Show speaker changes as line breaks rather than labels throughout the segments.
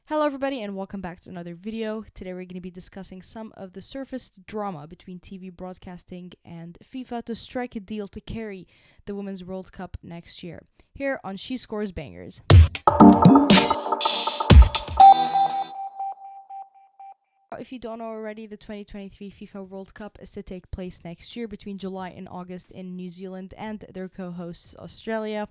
Hello everybody and welcome back to another video. Today we're going to be discussing some of the surfaced drama between TV broadcasting and FIFA to strike a deal to carry the Women's World Cup next year. Here on She Scores Bangers. If you don't know already, the 2023 FIFA World Cup is to take place next year between July and August in New Zealand and their co-hosts Australia.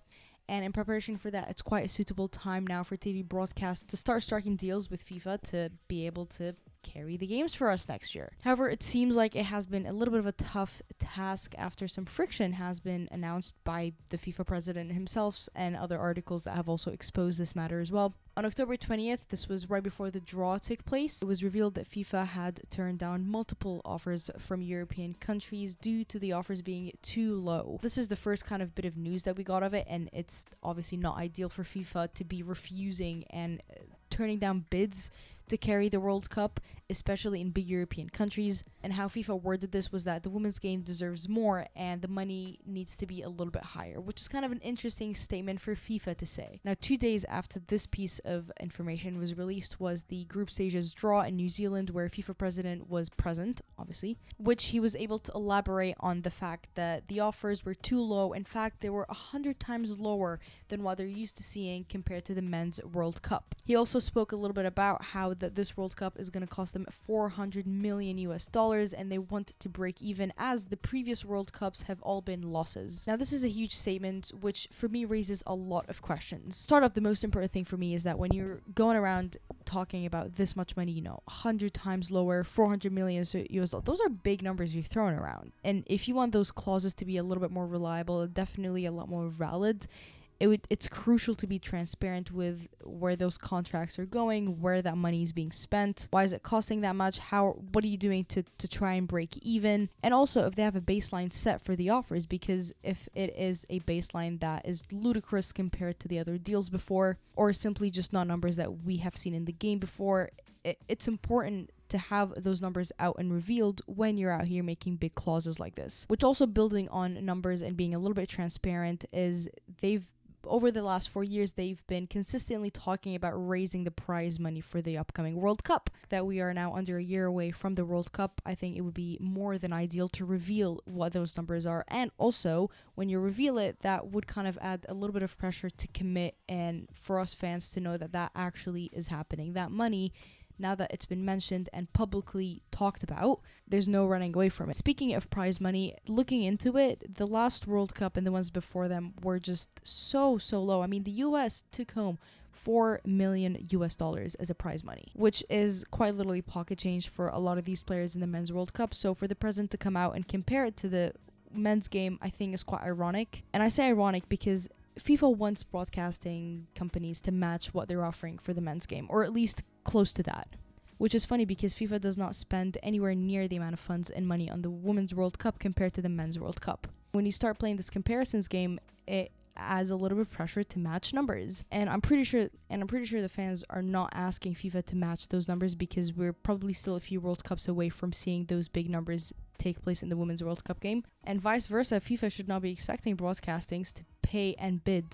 And in preparation for that, it's quite a suitable time now for TV broadcast to start striking deals with FIFA to be able to carry the games for us next year. However, it seems like it has been a little bit of a tough task after some friction has been announced by the FIFA president himself and other articles that have also exposed this matter as well. On October 20th, this was right before the draw took place, it was revealed that FIFA had turned down multiple offers from European countries due to the offers being too low. This is the first kind of bit of news that we got of it, and it's obviously not ideal for FIFA to be refusing and turning down bids to carry the World Cup, especially in big European countries. And how FIFA worded this was that the women's game deserves more and the money needs to be a little bit higher, which is kind of an interesting statement for FIFA to say. Now, 2 days after this piece of information was released was the group stages draw in New Zealand, where FIFA president was present, obviously, which he was able to elaborate on the fact that the offers were too low. In fact, they were 100 times lower than what they're used to seeing compared to the men's World Cup. He also spoke a little bit about how that this World Cup is going to cost them $400 million and they want to break even, as the previous World Cups have all been losses. Now, this is a huge statement which for me raises a lot of questions. Start off, the most important thing for me is that when you're going around talking about this much money, 100 times lower, 400 million US dollars, those are big numbers you're throwing around. And if you want those clauses to be a little bit more reliable, definitely a lot more valid, it's crucial to be transparent with where those contracts are going, where that money is being spent, why is it costing that much, what are you doing to try and break even, and also if they have a baseline set for the offers, because if it is a baseline that is ludicrous compared to the other deals before, or simply just not numbers that we have seen in the game before, it's important to have those numbers out and revealed when you're out here making big clauses like this. Which, also building on numbers and being a little bit transparent, is over the last 4 years, they've been consistently talking about raising the prize money for the upcoming World Cup. That we are now under a year away from the World Cup, I think it would be more than ideal to reveal what those numbers are. And also, when you reveal it, that would kind of add a little bit of pressure to commit, and for us fans to know that that actually is happening. That money, now that it's been mentioned and publicly talked about, there's no running away from it. Speaking of prize money, looking into it, the last World Cup and the ones before them were just so low. I mean, the US took home $4 million as a prize money, which is quite literally pocket change for a lot of these players in the men's World Cup. So for the president to come out and compare it to the men's game, I think is quite ironic. And I say ironic because FIFA wants broadcasting companies to match what they're offering for the men's game, or at least close to that. Which is funny because FIFA does not spend anywhere near the amount of funds and money on the Women's World Cup compared to the Men's World Cup. When you start playing this comparisons game, it adds a little bit of pressure to match numbers. And I'm pretty sure the fans are not asking FIFA to match those numbers, because we're probably still a few World Cups away from seeing those big numbers take place in the Women's World Cup game. And vice versa, FIFA should not be expecting broadcastings to pay and bid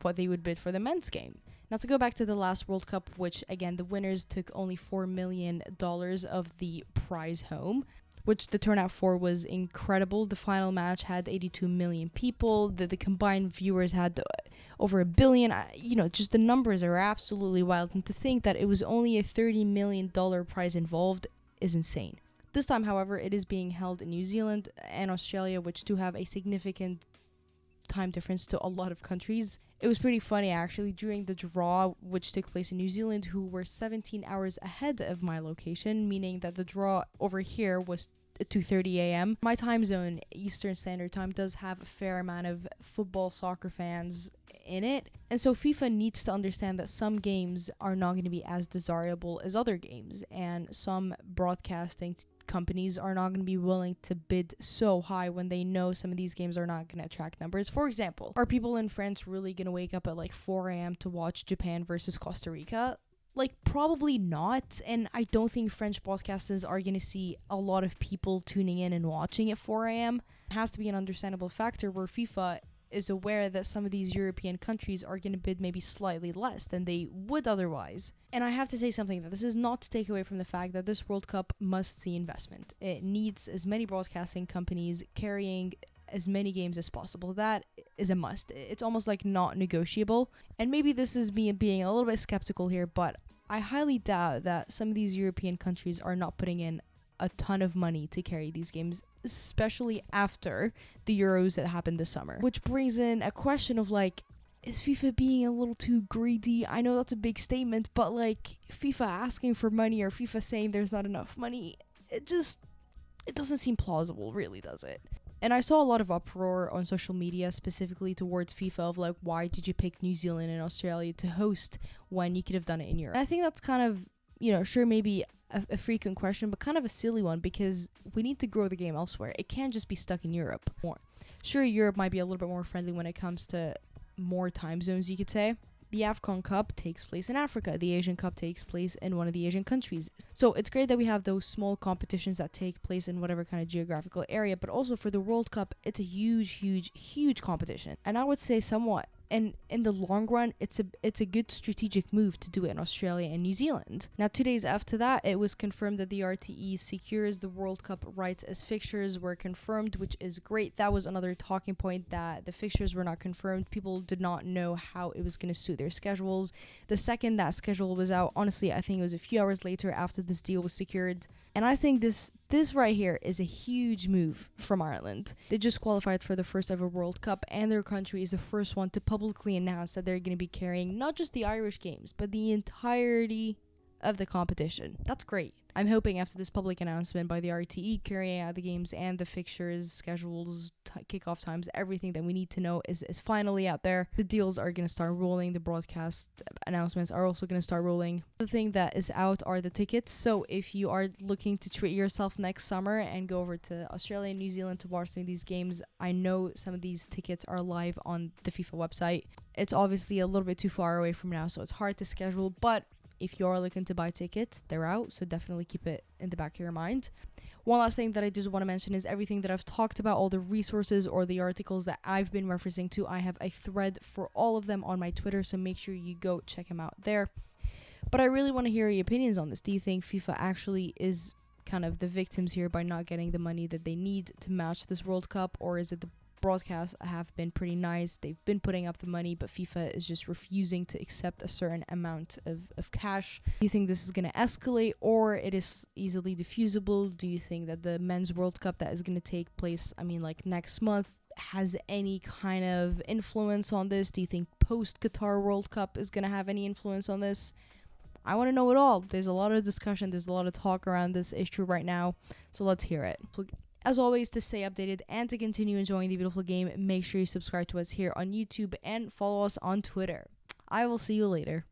what they would bid for the men's game. Now, to go back to the last World Cup, which again, the winners took only $4 million of the prize home, which the turnout for was incredible. The final match had 82 million people. The combined viewers had over 1 billion. Just the numbers are absolutely wild. And to think that it was only a $30 million prize involved is insane. This time, however, it is being held in New Zealand and Australia, which do have a significant time difference to a lot of countries. It was pretty funny, actually, during the draw, which took place in New Zealand, who were 17 hours ahead of my location, meaning that the draw over here was 2:30 a.m. My time zone, Eastern Standard Time, does have a fair amount of football, soccer fans in it. And so FIFA needs to understand that some games are not going to be as desirable as other games, and some broadcasting companies are not going to be willing to bid so high when they know some of these games are not going to attract numbers. For example, are people in France really going to wake up at like 4 a.m. to watch Japan versus Costa Rica? Probably not. And I don't think French broadcasters are going to see a lot of people tuning in and watching at 4 a.m. It has to be an understandable factor where FIFA is aware that some of these European countries are going to bid maybe slightly less than they would otherwise. And I have to say something, that this is not to take away from the fact that this World Cup must see investment. It needs as many broadcasting companies carrying as many games as possible. That is a must. It's almost like not negotiable. And maybe this is me being a little bit skeptical here, but I highly doubt that some of these European countries are not putting in a ton of money to carry these games, especially after the Euros that happened this summer. Which brings in a question of like, is FIFA being a little too greedy? I know that's a big statement, but like FIFA asking for money or FIFA saying there's not enough money, it doesn't seem plausible, really, does it? And I saw a lot of uproar on social media, specifically towards FIFA, of like, why did you pick New Zealand and Australia to host when you could have done it in Europe? And I think that's kind of, sure, maybe a frequent question, but kind of a silly one, because we need to grow the game elsewhere. It can't just be stuck in Europe more. Sure, Europe might be a little bit more friendly when it comes to more time zones, you could say. The AFCON Cup takes place in Africa. The Asian Cup takes place in one of the Asian countries. So it's great that we have those small competitions that take place in whatever kind of geographical area, but also for the World Cup, it's a huge competition. And I would say somewhat, and in the long run, it's a good strategic move to do it in Australia and New Zealand. Now, 2 days after that, it was confirmed that the RTE secures the World Cup rights as fixtures were confirmed, which is great. That was another talking point, that the fixtures were not confirmed. People did not know how it was going to suit their schedules. The second that schedule was out, honestly, I think it was a few hours later after this deal was secured. And I think this right here is a huge move from Ireland. They just qualified for the first ever World Cup, and their country is the first one to publicly announce that they're going to be carrying not just the Irish games, but the entirety of the competition. That's great. I'm hoping after this public announcement by the RTE carrying out the games and the fixtures, schedules, kickoff times, everything that we need to know is finally out there. The deals are going to start rolling. The broadcast announcements are also going to start rolling. The thing that is out are the tickets. So if you are looking to treat yourself next summer and go over to Australia and New Zealand to watch some of these games, I know some of these tickets are live on the FIFA website. It's obviously a little bit too far away from now, so it's hard to schedule, but if you're looking to buy tickets, they're out, so definitely keep it in the back of your mind. One last thing that I just want to mention is everything that I've talked about, all the resources or the articles that I've been referencing to, I have a thread for all of them on my Twitter, so make sure you go check them out there. But I really want to hear your opinions on this. Do you think FIFA actually is kind of the victims here by not getting the money that they need to match this World Cup, or is it the broadcasts have been pretty nice, they've been putting up the money, but FIFA is just refusing to accept a certain amount of cash? Do you think this is going to escalate, or it is easily diffusable? Do you think that the Men's World Cup that is going to take place, next month, has any kind of influence on this? Do you think post-Qatar World Cup is going to have any influence on this? I want to know it all. There's a lot of discussion, there's a lot of talk around this issue right now, so let's hear it. As always, to stay updated and to continue enjoying the beautiful game, make sure you subscribe to us here on YouTube and follow us on Twitter. I will see you later.